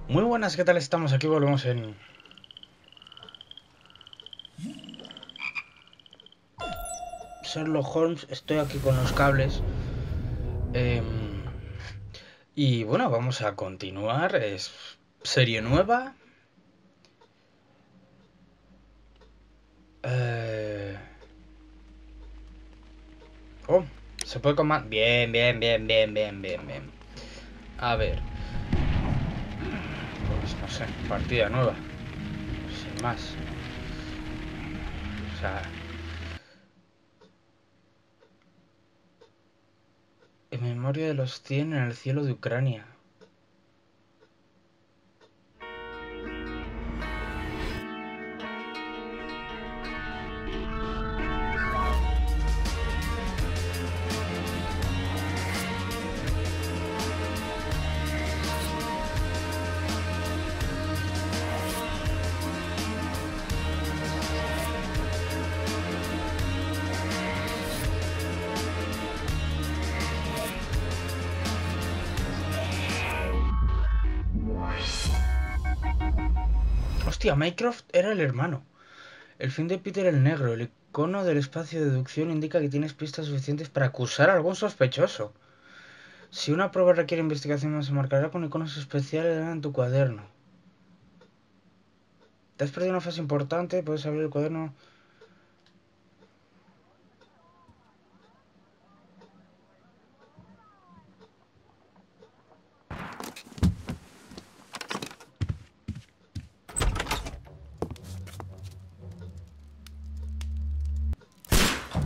Muy buenas, ¿qué tal estamos? Aquí volvemos en Sherlock Holmes. Estoy aquí con los cables. Y bueno, vamos a continuar. Es serie nueva. Eh, Oh, se puede comandar. Bien, bien, bien, bien, bien, bien, bien. A ver. Pues no sé, partida nueva. Sin más. O sea, en memoria de los 100 en el cielo de Ucrania. Hostia, Mycroft era el hermano. El fin de Peter el Negro. El icono del espacio de deducción indica que tienes pistas suficientes para acusar a algún sospechoso. Si una prueba requiere investigación, se marcará con iconos especiales en tu cuaderno. Te has perdido una fase importante, puedes abrir el cuaderno.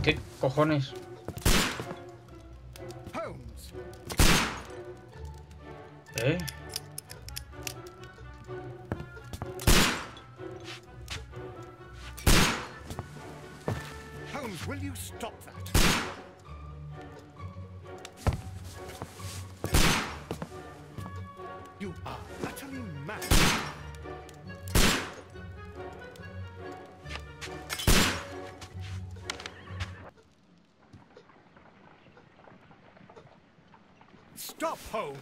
¿Qué cojones? Holmes. ¿Eh? Holmes, will you stop that? You are utterly mad. Stop, Holmes!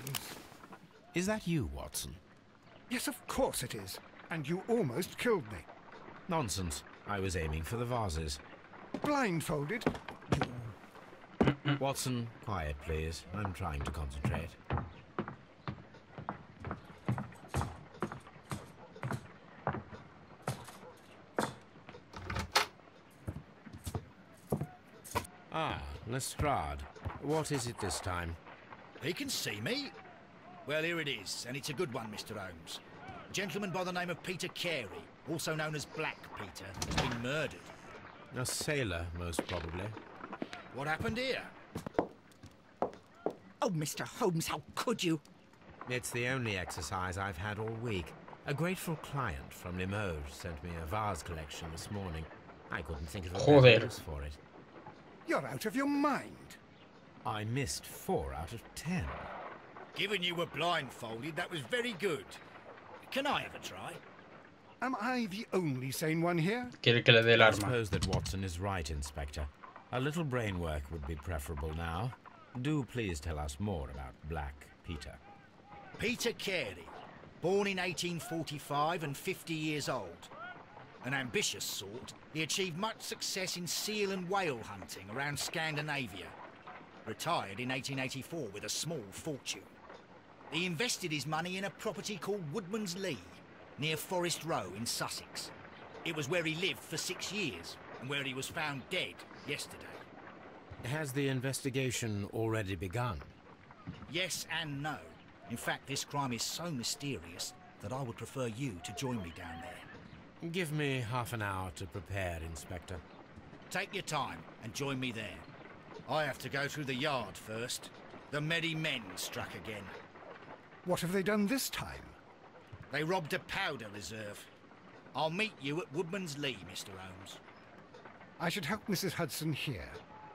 Is that you, Watson? Yes, of course it is. And you almost killed me. Nonsense. I was aiming for the vases. Blindfolded? Watson, quiet, please. I'm trying to concentrate. Ah, Lestrade. What is it this time? He can see me. Well, here it is, and it's a good one, Mr. Holmes. A gentleman by the name of Peter Carey, also known as Black Peter, has been murdered. A sailor, most probably. What happened here? Oh, Mr. Holmes, how could you? It's the only exercise I've had all week. A grateful client from Limoges sent me a vase collection this morning. I couldn't think of a Joder. better use for it. You're out of your mind. I missed 4 out of 10. Given you were blindfolded, that was very good. Can I have a try? Am I the only sane one here? Quiere que le dé el I arma. suppose that Watson is right, Inspector. A little brain work would be preferable now. Do please tell us more about Black Peter. Peter Carey, born in 1845 and 50 years old. An ambitious sort, he achieved much success in seal and whale hunting around Scandinavia. Retired in 1884 with a small fortune. He invested his money in a property called Woodman's Lee, near Forest Row in Sussex. It was where he lived for 6 years, and where he was found dead yesterday. Has the investigation already begun? Yes and no. In fact, this crime is so mysterious that I would prefer you to join me down there. Give me half an hour to prepare, Inspector. Take your time and join me there. I have to go through the yard first. The merry men struck again. What have they done this time? They robbed a powder reserve. I'll meet you at Woodman's Lee, Mr. Holmes. I should help Mrs. Hudson here.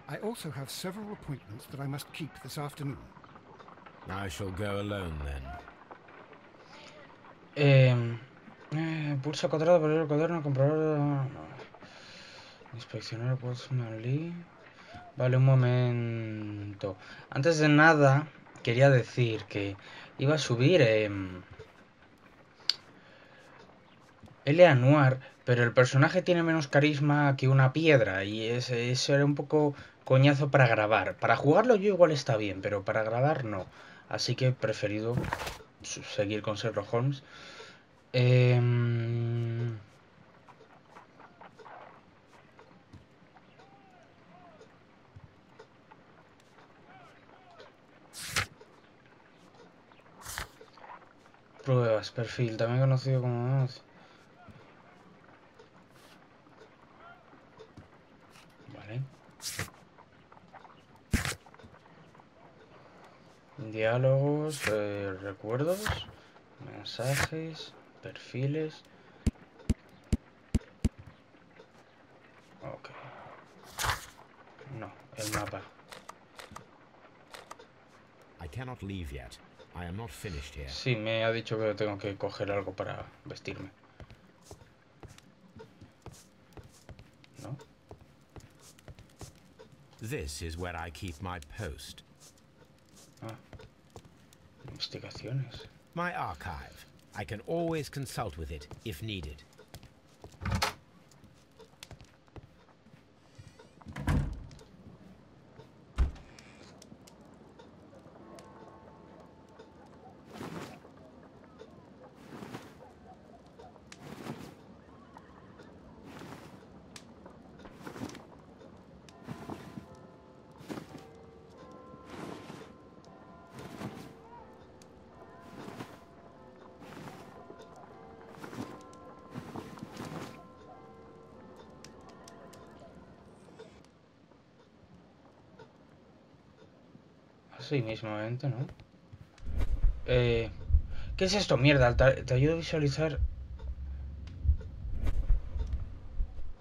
I also have several appointments that I must keep this afternoon. I shall go alone then. Pulsa cuadrado para abrir el cuaderno, comprobar. Inspeccionar Woodman's Lee. Vale, un momento. Antes de nada, quería decir que iba a subir L.A. Noir, pero el personaje tiene menos carisma que una piedra y eso era un poco coñazo para grabar. Para jugarlo yo igual está bien, pero para grabar no. Así que he preferido seguir con Sherlock Holmes. Em, Pruebas, perfil, también conocido como... Vale. Diálogos, recuerdos, mensajes, perfiles. Ok. No, el mapa. I cannot leave yet. I am not finished here. Sí, me ha dicho que tengo que coger algo para vestirme. ¿No? This is where I keep my post. Ah, investigaciones. My archive. I can always consult with it if needed. Así mismamente, ¿no? ¿Qué es esto? Mierda, te ayuda a visualizar...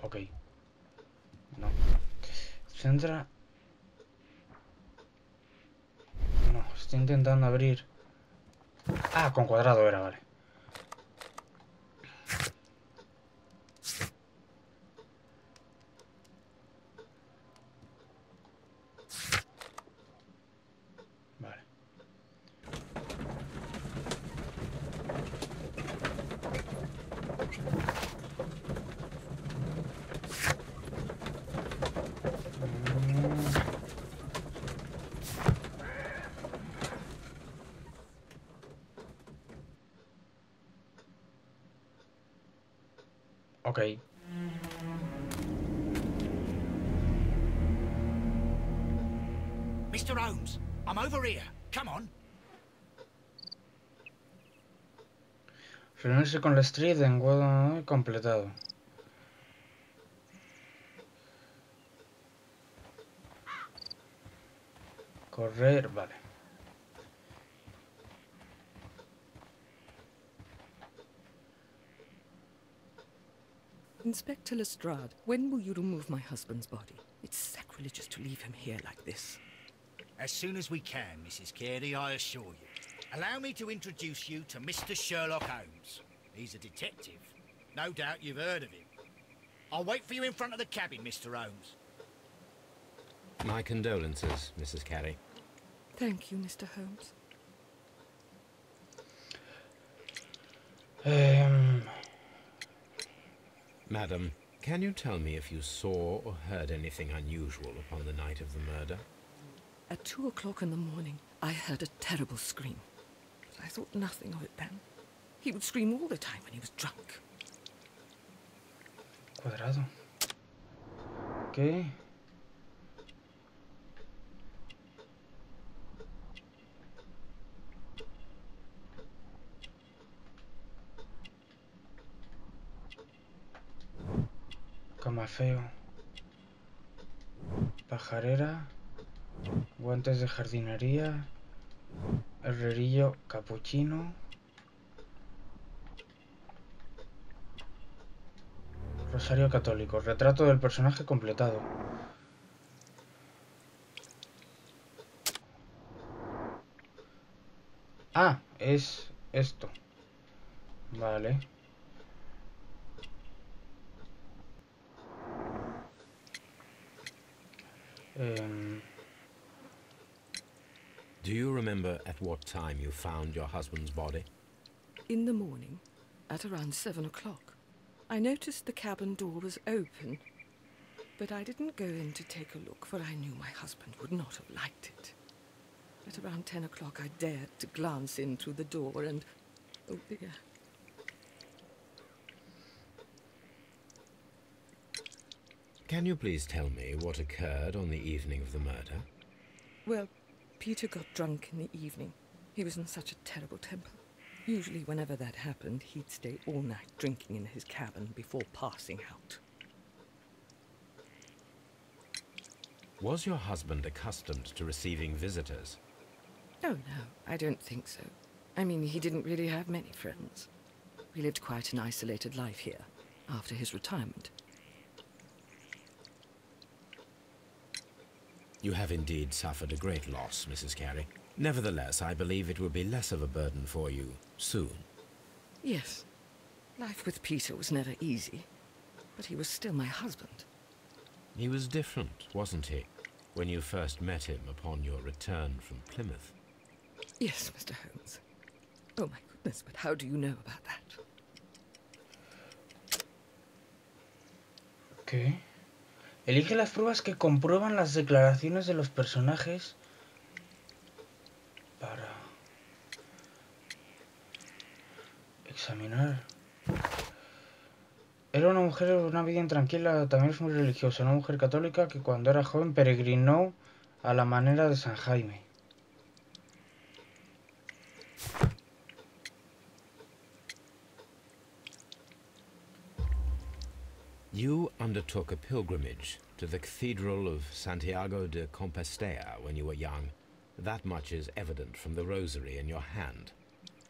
Ok. No. Centra... No, estoy intentando abrir... Ah, con cuadrado era, vale. Vale. Ok. Mr. Holmes, I'm over here. Come on. Reunirse con la Street en Guadalajara completado. Correr, vale. Inspector Lestrade, when will you remove my husband's body? It's sacrilegious to leave him here like this. As soon as we can, Mrs. Carey, I assure you. Allow me to introduce you to Mr. Sherlock Holmes. He's a detective. No doubt you've heard of him. I'll wait for you in front of the cabin, Mr. Holmes. My condolences, Mrs. Carey. Thank you, Mr. Holmes. Madam, can you tell me if you saw or heard anything unusual upon the night of the murder? At 2 o'clock in the morning, I heard a terrible scream. But I thought nothing of it then. He would scream all the time when he was drunk. Cuadrado. Ok. Camafeo. Pajarera. Guantes de jardinería. Herrerillo capuchino. Rosario católico. Retrato del personaje completado. Ah, es esto. Vale. Do you remember at what time you found your husband's body? In the morning, at around 7 o'clock. I noticed the cabin door was open, but I didn't go in to take a look, for I knew my husband would not have liked it. At around 10 o'clock, I dared to glance in through the door and... oh dear. Can you please tell me what occurred on the evening of the murder? Well, Peter got drunk in the evening. He was in such a terrible temper. Usually, whenever that happened, he'd stay all night drinking in his cabin before passing out. Was your husband accustomed to receiving visitors? Oh, no, I don't think so. I mean, he didn't really have many friends. We lived quite an isolated life here, after his retirement. You have indeed suffered a great loss, Mrs. Carey. Nevertheless, I believe it will be less of a burden for you soon. Yes. Life with Peter was never easy, but he was still my husband. He was different, wasn't he, when you first met him upon your return from Plymouth? Yes, Mr. Holmes. Oh, my goodness, but how do you know about that? ¿Qué? Elige las pruebas que comprueban las declaraciones de los personajes para examinar. Era una mujer de una vida intranquila, también es muy religiosa, una mujer católica que cuando era joven peregrinó a la manera de San Jaime. You undertook a pilgrimage to the Cathedral of Santiago de Compostela when you were young. That much is evident from the rosary in your hand.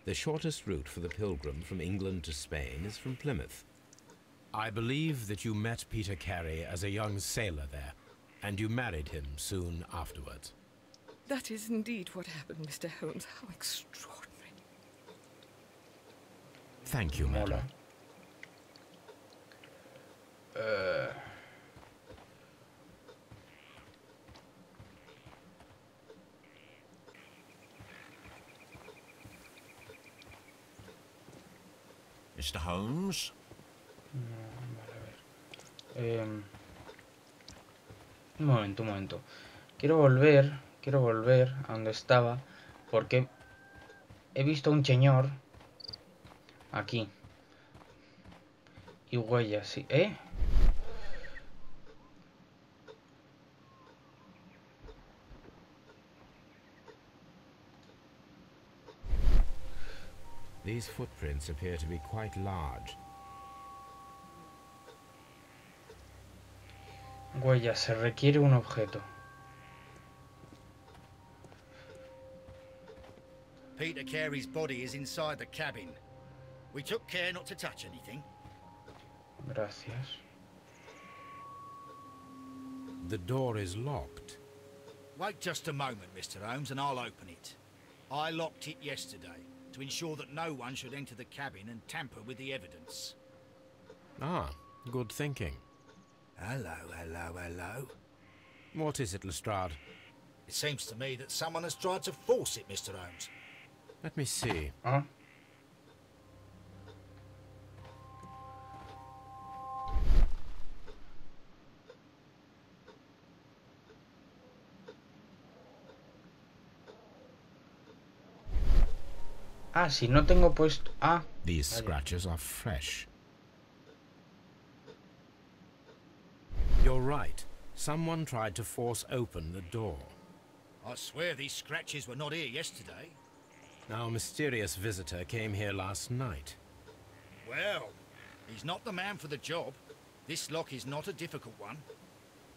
The shortest route for the pilgrim from England to Spain is from Plymouth. I believe that you met Peter Carey as a young sailor there, and you married him soon afterwards. That is indeed what happened, Mr. Holmes. How extraordinary. Thank you, madam. Mr. Holmes? Un momento. Quiero volver a donde estaba, porque he visto un señor aquí. Y huellas, sí. ¿Eh? These footprints appear to be quite large. Huellas, se requiere un objeto. Peter Carey's body is inside the cabin. We took care not to touch anything. Gracias. The door is locked. Wait just a moment, Mr. Holmes, and I'll open it. I locked it yesterday to ensure that no one should enter the cabin and tamper with the evidence. Ah, good thinking. Hello. What is it, Lestrade? It seems to me that someone has tried to force it, Mr. Holmes. Let me see. ¿Ah? Ah, si no tengo puesto... Ah. These Vale. scratches are fresh. You're right. Someone tried to force open the door. I swear these scratches were not here yesterday. Our mysterious visitor came here last night. Well, he's not the man for the job. This lock is not a difficult one.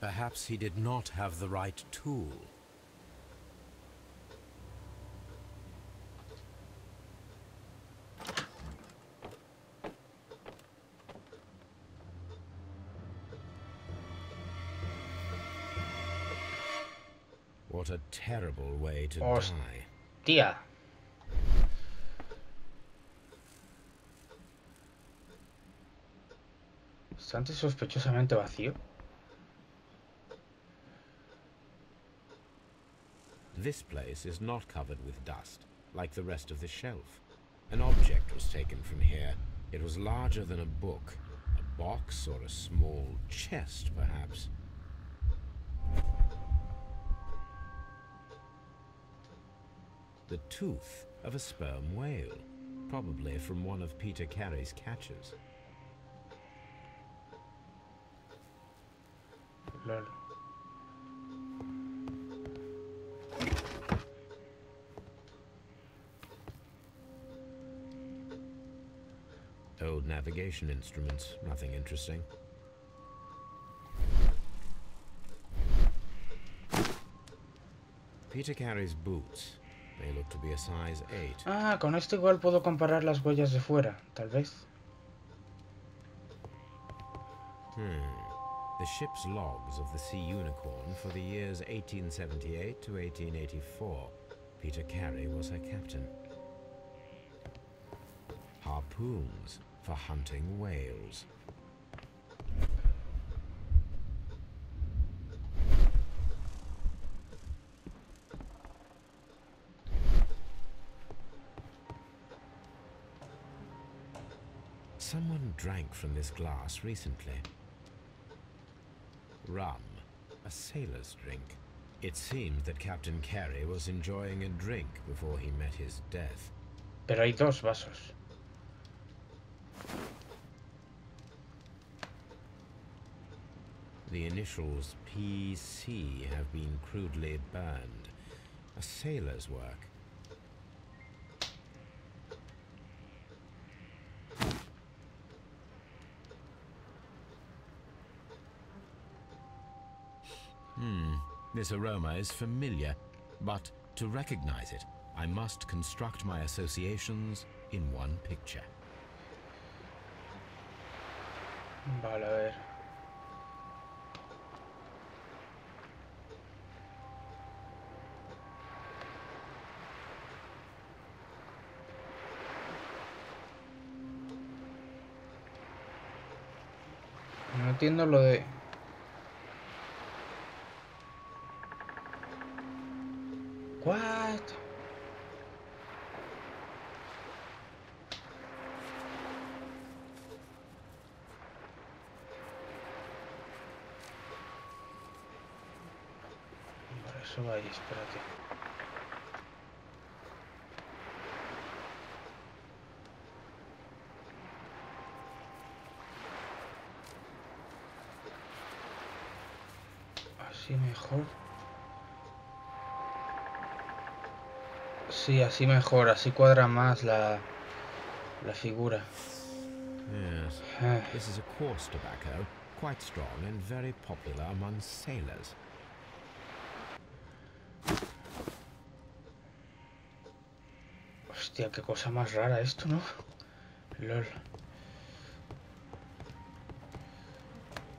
Perhaps he did not have the right tool. What a terrible way to die. Tía. Bastante sospechosamente vacío. This place is not covered with dust, like the rest of the shelf. An object was taken from here. It was larger than a book, a box or a small chest, perhaps. The tooth of a sperm whale, probably from one of Peter Carey's catches. Lol. Old navigation instruments, nothing interesting. Peter Carey's boots. They look to be a size 8. Ah, con esto igual puedo comparar las huellas de fuera, tal vez. The ship's logs of the Sea Unicorn for the years 1878 to 1884. Peter Carey was her captain. Harpoons for hunting whales. Someone drank from this glass recently. Rum, a sailor's drink. It seemed that Captain Carey was enjoying a drink before he met his death. Pero hay dos vasos. The initials PC have been crudely burned. A sailor's work. This aroma is familiar, but to recognize it, I must construct my associations in one picture. Vale, a ver. No entiendo lo de... What? Por eso va ahí, espérate. Así mejor. Sí, así mejor, así cuadra más la figura. Yes, this is a coarse tobacco, quite strong and very popular among sailors. Hostia, qué cosa más rara esto, ¿no? Lol.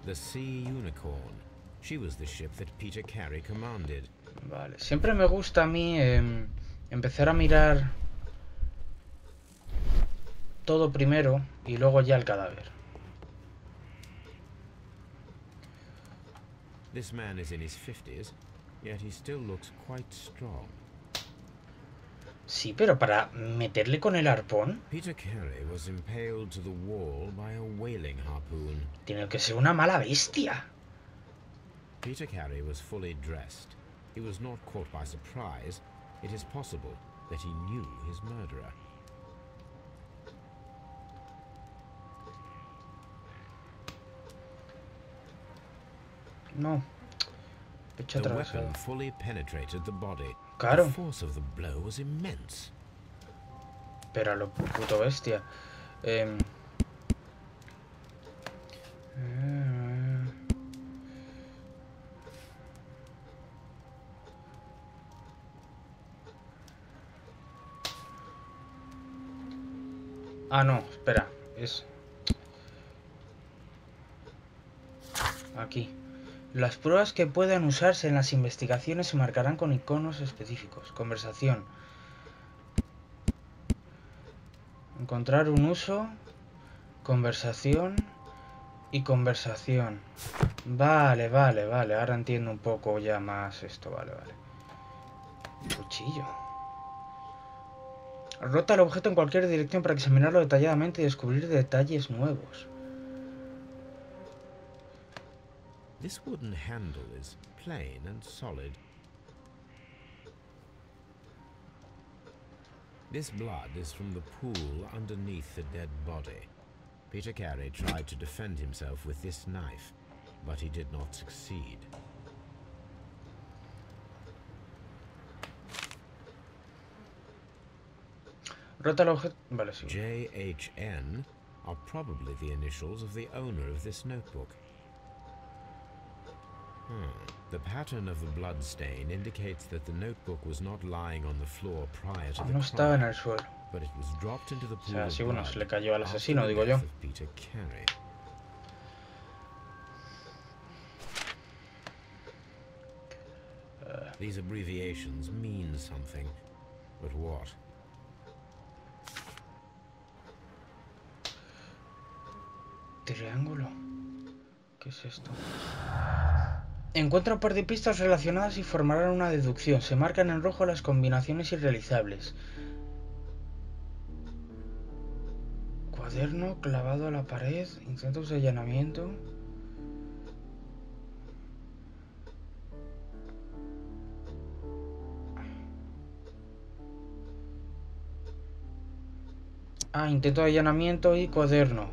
The Sea Unicorn. She was the ship that Peter Carey commanded. Vale, siempre me gusta a mí empezar a mirar todo primero y luego ya el cadáver. This man is in his 50s, yet he still looks quite strong. Sí, pero para meterle con el arpón Peter Carey was impaled to the wall by a whaling harpoon. tiene que ser una mala bestia. Peter Carey was fully dressed. He was not caught by surprise. It is possible that he knew his murderer. No. Pecho The atravesado. weapon fully penetrated the body. Claro. The force of the blow was immense. Pero a lo puto bestia. Ah, no, espera. Es... Aquí. Las pruebas que puedan usarse en las investigaciones se marcarán con iconos específicos. Conversación. Encontrar un uso. Conversación. Y conversación. Vale, vale, vale. Ahora entiendo un poco ya más esto. Vale, vale. Cuchillo. Rota el objeto en cualquier dirección para examinarlo detalladamente y descubrir detalles nuevos. This wooden handle is plain and solid. This blood is from the pool underneath the dead body. Peter Carey tried to defend himself with this knife, but he did not succeed. Rota el objeto. Vale, sí. JHN are probably the initials of the owner of this notebook. The pattern of the blood stain indicates that the notebook was not lying on the floor prior to the No estaba en crime, el suelo. but it was dropped into the O pool sea, of sí, bueno, blood se le cayó al after asesino, the digo yo. death of Peter Carey. These abbreviations mean something, but what? Triángulo. ¿Qué es esto? Encuentra un par de pistas relacionadas y formarán una deducción. Se marcan en rojo las combinaciones irrealizables. Cuaderno clavado a la pared. Intentos de allanamiento. Ah, intento de allanamiento y cuaderno.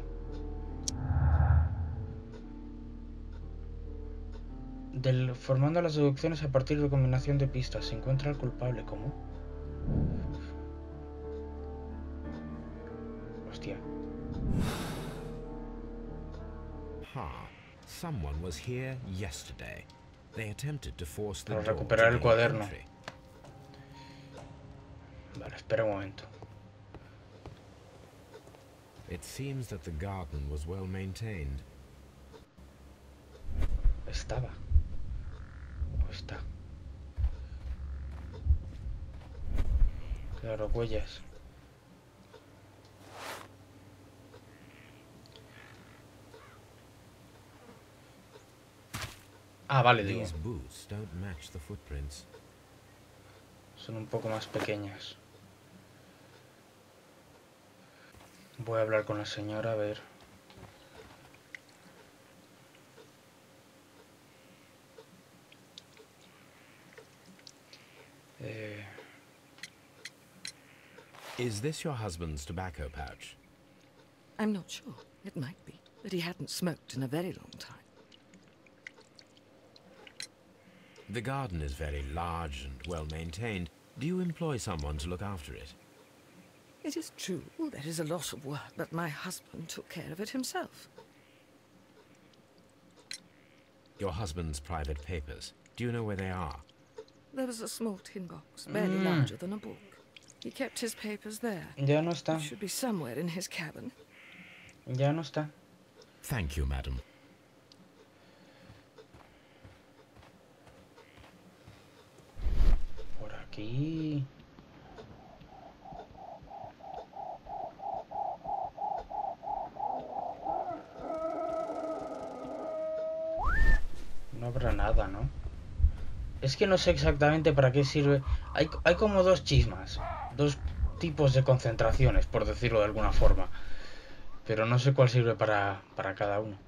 Formando las deducciones a partir de combinación de pistas. Se encuentra el culpable. ¿Cómo? Hostia. Someone was here yesterday. They attempted to force the Para door recuperar to el gain cuaderno. entry. Vale, espera un momento. It seems that the garden was well maintained. Estaba. O está. Claro, huellas. Ah, vale, digo. These boots don't match the footprints. Son un poco más pequeñas. Voy a hablar con la señora a ver. Is this your husband's tobacco pouch? I'm not sure. It might be, but he hadn't smoked in a very long time. The garden is very large and well maintained. Do you employ someone to look after it? It is true, there is a lot of work, but my husband took care of it himself. Your husband's private papers. Do you know where they are? There was a small tin box, barely larger than a book. He kept his papers there. Ya no está. It should be somewhere in his cabin. Ya no está. Thank you, madam. Por aquí. No habrá nada, ¿no? Es que no sé exactamente para qué sirve. Hay como dos chismas. Dos tipos de concentraciones, por decirlo de alguna forma. Pero no sé cuál sirve para cada uno.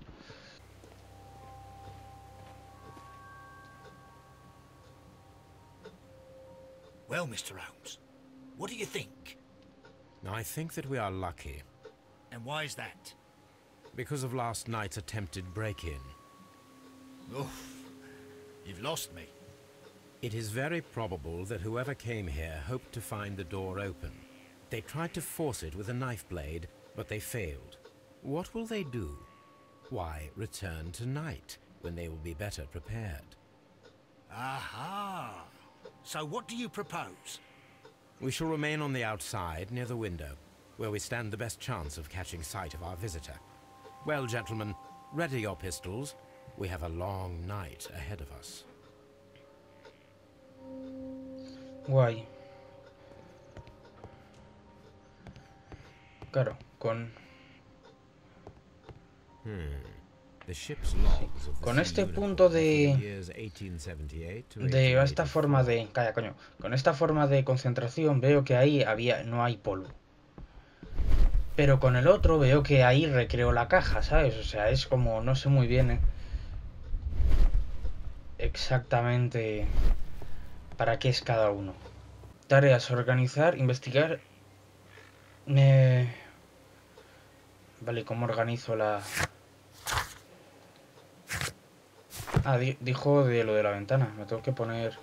Well, Mr. Holmes, what do you think? I think that we are lucky. And why is that? Because of last night's attempted break-in. Oof, you've lost me. It is very probable that whoever came here hoped to find the door open. They tried to force it with a knife blade, but they failed. What will they do? Why, return tonight, when they will be better prepared. Aha! So what do you propose? We shall remain on the outside, near the window, where we stand the best chance of catching sight of our visitor. Well, gentlemen, ready your pistols. We have a long night ahead of us. Guay. Claro, con... The ship's logs of the Con sea este uniform punto for the de... years 1878 to De esta forma 1884. de... Calla, coño. Con esta forma de concentración veo que ahí no hay polvo. Pero con el otro veo que ahí recreo la caja, ¿sabes? O sea, es como... No sé muy bien, ¿eh? exactamente para qué es cada uno. Tareas: organizar, investigar. Vale, ¿cómo organizo la...? Ah, dijo de lo de la ventana. Me tengo que poner...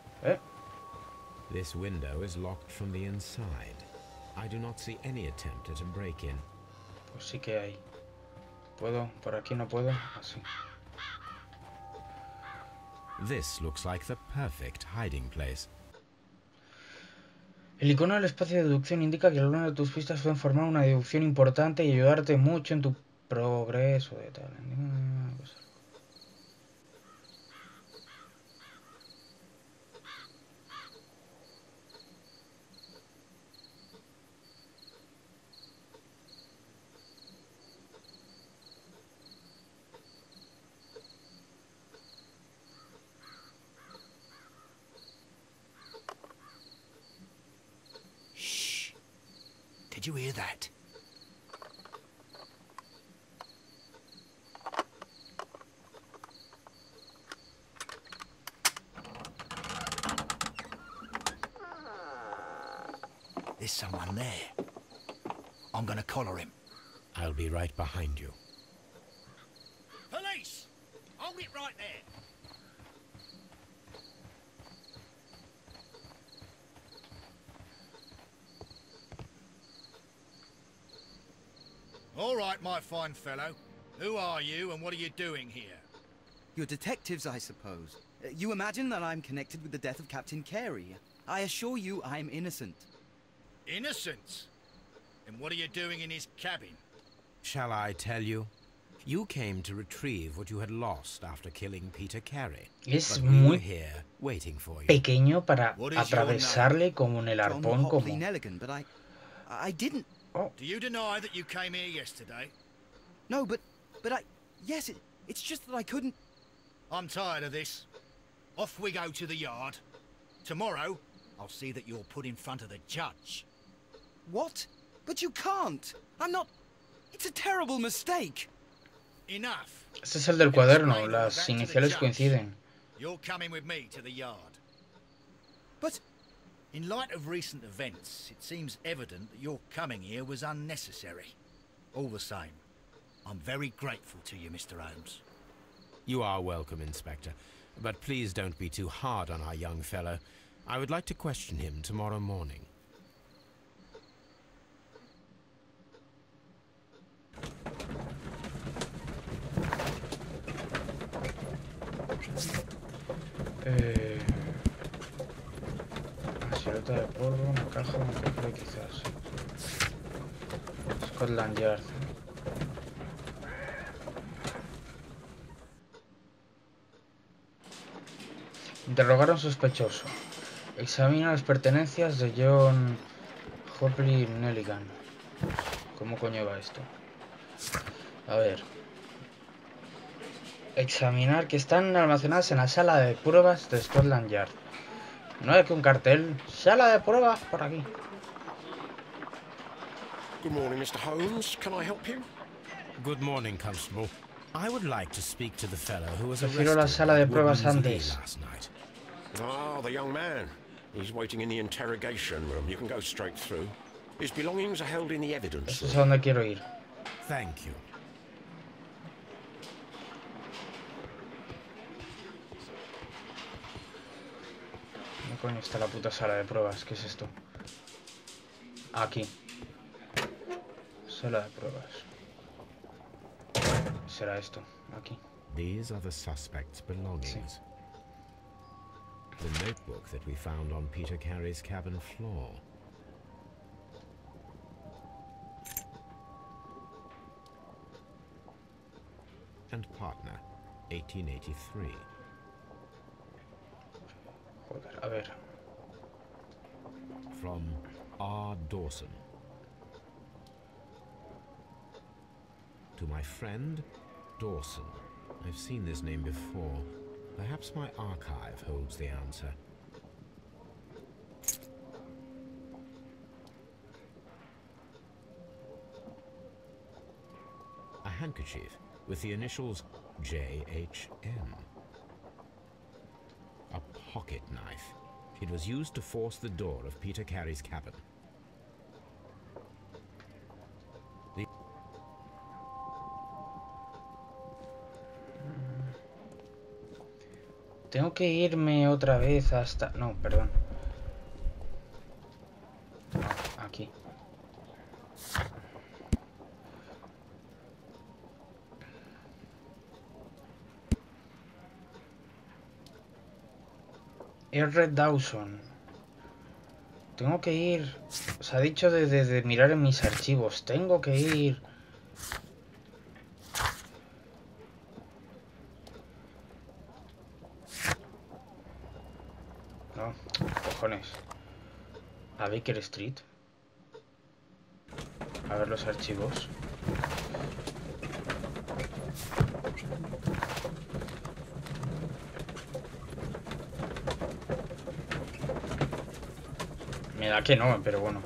This window is locked from the inside. I do not see any attempt at a break-in. Pues sí que hay. ¿Puedo? Por aquí no puedo. Así. This looks like the perfect hiding place. El icono del espacio de deducción indica que algunas de tus pistas pueden formar una deducción importante y ayudarte mucho en tu progreso de tal. Pues, Shh. Did you hear that? There's someone there. I'm gonna collar him. I'll be right behind you. Police! Hold it right there. All right, my fine fellow. Who are you and what are you doing here? You're detectives, I suppose. You imagine that I'm connected with the death of Captain Carey. I assure you I'm innocent. Innocent? And what are you doing in his cabin? Shall I tell you? You came to retrieve what you had lost after killing Peter Carey. es But we were muy here waiting for you. pequeño para What is your atravesarle como en el John arpón, como... Hopley Nelligan, but I didn't. Oh, Do you deny that you came here yesterday? No, but yes, it's just that I couldn't. I'm tired of this. Off we go to the yard. Tomorrow, I'll see that you're put in front of the judge. What? But you can't. I'm not. It's a terrible mistake. Enough. este es el del cuaderno. Las iniciales coinciden. You're coming with me to the yard. But In light of recent events, it seems evident that your coming here was unnecessary. All the same, I'm very grateful to you, Mr. Holmes. You are welcome, Inspector. But please don't be too hard on our young fellow. I would like to question him tomorrow morning. Una silueta de polvo, una caja, un cofre quizás. Scotland Yard. Interrogar a un sospechoso. Examina las pertenencias de John Hopley Nelligan. ¿Cómo coño va esto? A ver. Examinar que están almacenadas en la sala de pruebas de Scotland Yard. No hay que un cartel. Sala de pruebas por aquí. Good morning, Mr. Holmes. Can I help you? Good morning, Constable. I would like to speak to the fellow who was Prefiero la arrested sala de at pruebas Woodman's Lee antes. last night. Ah, the young man. He's waiting in the interrogation room. You can go straight through. His belongings are held in the evidence Esto es room. a donde quiero ir. Thank you. ¿Dónde coño está la puta sala de pruebas? ¿Qué es esto? Aquí. Sala de pruebas. Será esto. Aquí. These are the suspect's belongings. The notebook that we found on Peter Carey's cabin floor. And partner, 1883. Joder, a ver. From R. Dawson. To my friend, Dawson. I've seen this name before. Perhaps my archive holds the answer. A handkerchief with the initials JHN. pocket knife. It was used to force the door of Peter Carey's cabin. Tengo que irme otra vez hasta... No, perdón. No, aquí. R. Dawson. Tengo que ir... Se ha dicho de mirar en mis archivos. Tengo que ir... No, cojones. A Baker Street. A ver los archivos. Me da que no, pero bueno.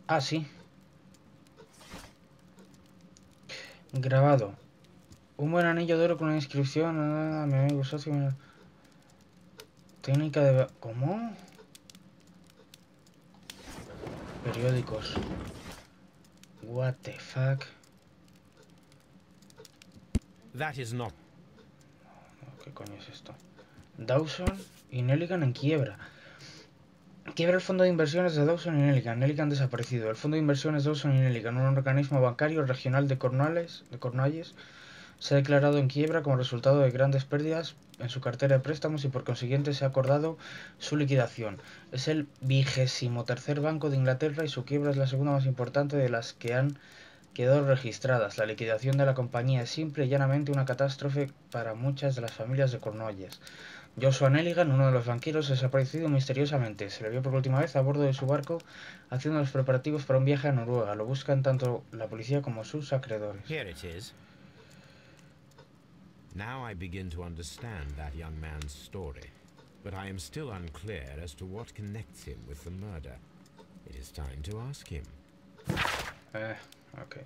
Ah, sí. Grabado. Un buen anillo de oro con una inscripción a mi amigo socio. Técnica de... ¿Cómo? Periódicos. What the fuck. That is not... ¿Qué coño es esto? Dawson y Nelligan en quiebra. Quiebra el fondo de inversiones de Dawson y Nelligan. Nelligan desaparecido. El fondo de inversiones Dawson y Nelligan, un organismo bancario regional de Cornualles, se ha declarado en quiebra como resultado de grandes pérdidas en su cartera de préstamos y por consiguiente se ha acordado su liquidación. Es el 23º banco de Inglaterra y su quiebra es la segunda más importante de las que han quedado registradas. La liquidación de la compañía es simple y llanamente una catástrofe para muchas de las familias de Cornualles. Joshua Nelligan, uno de los banqueros, ha desaparecido misteriosamente. Se le vio por última vez a bordo de su barco haciendo los preparativos para un viaje a Noruega. Lo buscan tanto la policía como sus acreedores. Here it is. Now I begin to understand that young man's story, but I am still unclear as to what connects him with the murder. It is time to ask him. Okay.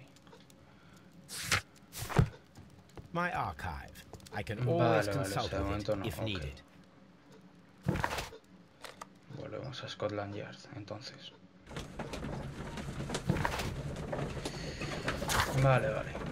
My archive. I can always Vale, consult de with momento it no, if ok. needed. Volvemos a Scotland Yard, entonces. Vale.